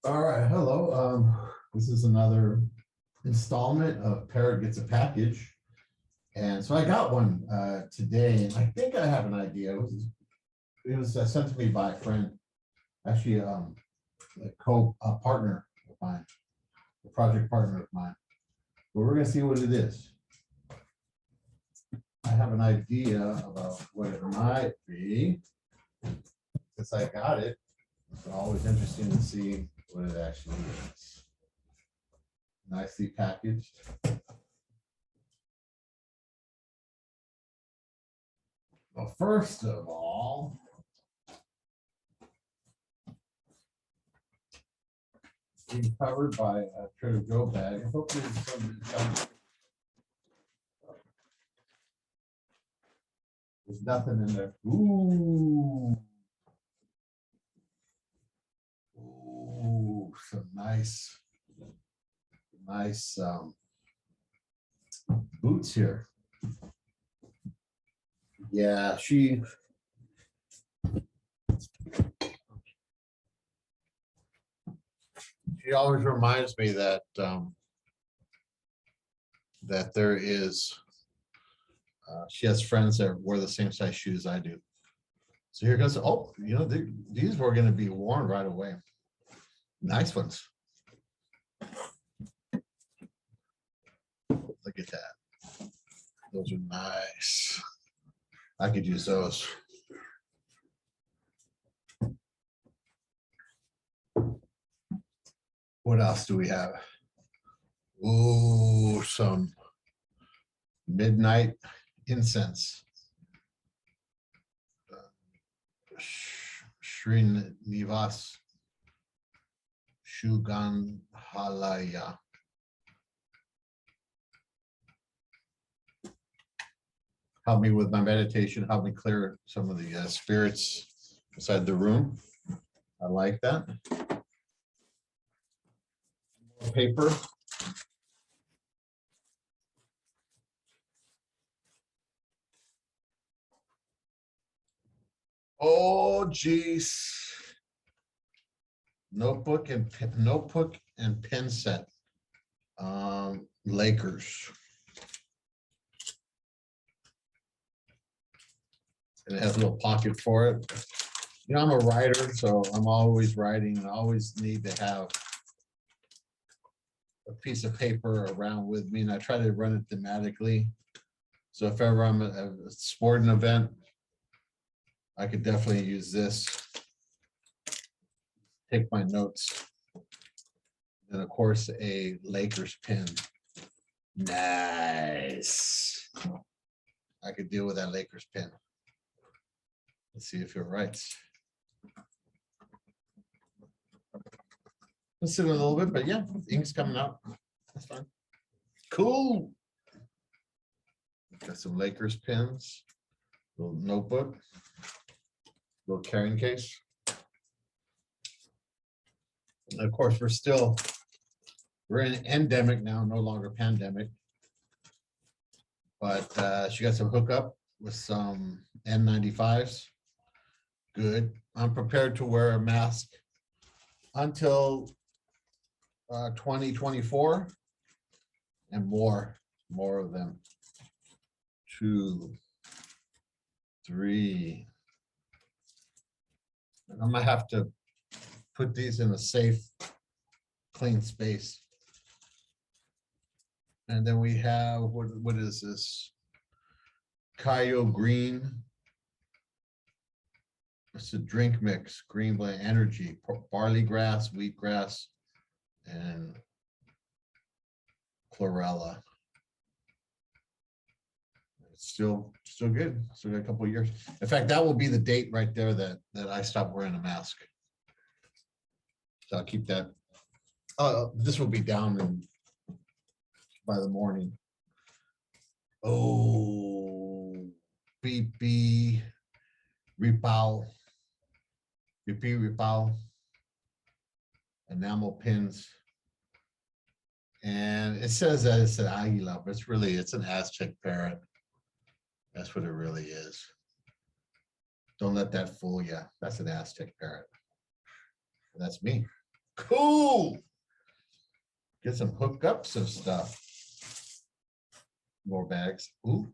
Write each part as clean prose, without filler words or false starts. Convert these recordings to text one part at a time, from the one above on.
All right, hello. This is another installment of Parrot Gets a Package. And so I got one today, and I think I have an idea. It was sent to me by a friend, actually a co-partner of mine, a project partner of mine. But we're gonna see what it is. I have an idea about what it might be. Since I got it, it's always interesting to see what it actually is. Nicely packaged. Well, first of all, being covered by a Trader Joe bag. Hopefully, there's nothing in there. Ooh, some nice boots here. Yeah, she always reminds me that that there is she has friends that wear the same size shoes I do. So here goes. Oh, these were going to be worn right away. Nice ones. Look at that. Those are nice. I could use those. What else do we have? Ooh, some midnight incense. Srinivas Shuganhalaya. Help me with my meditation, help me clear some of the spirits inside the room. I like that. More paper. Oh, geez. Notebook and pen set. Lakers. And it has a little pocket for it. I'm a writer, so I'm always writing. I always need to have a piece of paper around with me, and I try to run it thematically. So if ever I'm at a sporting event, I could definitely use this. Take my notes. And of course, a Lakers pin. Nice. I could deal with that Lakers pin. Let's see if it writes. Let's sit a little bit, but yeah, ink's coming out. That's fine. Cool. Got some Lakers pins, little notebook, little carrying case. And of course, we're in endemic now, no longer pandemic. But she got some hookup with some N95s. Good. I'm prepared to wear a mask until 2024 and more of them. 2, 3. And I'm gonna have to put these in a safe, clean space. And then we have, what is this? Kayo Green. It's a drink mix, green blend energy, barley grass, wheatgrass, and chlorella. It's still good. Still got a couple of years. In fact, that will be the date right there that I stopped wearing a mask. So I'll keep that. This will be down by the morning. Oh, BP Repal. BP Repal. Enamel pins. And it says that it's an águila, but it's an Aztec parrot. That's what it really is. Don't let that fool you. That's an Aztec parrot. That's me. Cool. Get some hookups of stuff. More bags. Ooh.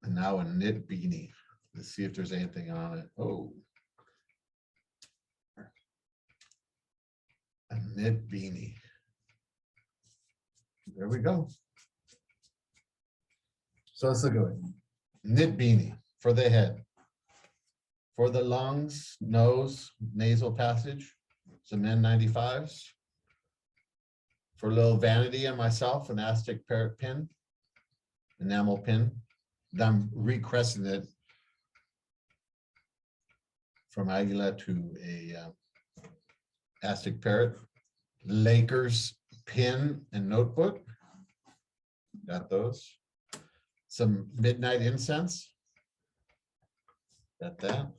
And now a knit beanie. Let's see if there's anything on it. Oh. A knit beanie. There we go. So let's look at it. Knit beanie for the head. For the lungs, nose, nasal passage, some N95s. For a little vanity and myself, an Aztec Parrot pin, enamel pin. I'm recresting it from Aguila to a Aztec Parrot. Lakers pin and notebook. Got those. Some midnight incense. Got that.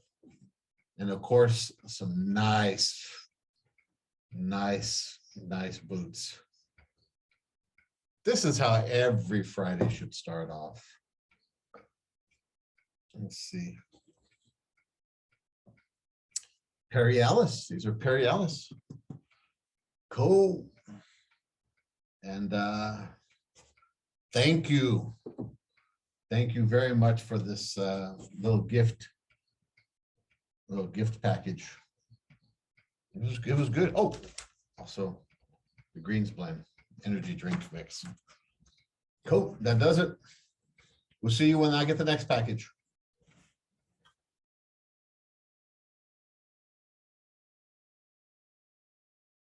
And of course, some nice boots. This is how every Friday should start off. Let's see. Perry Ellis. These are Perry Ellis. Cool. And thank you. Thank you very much for this little gift package. It was good. Oh, also the Greens Blend energy drink mix. Cool. That does it. We'll see you when I get the next package.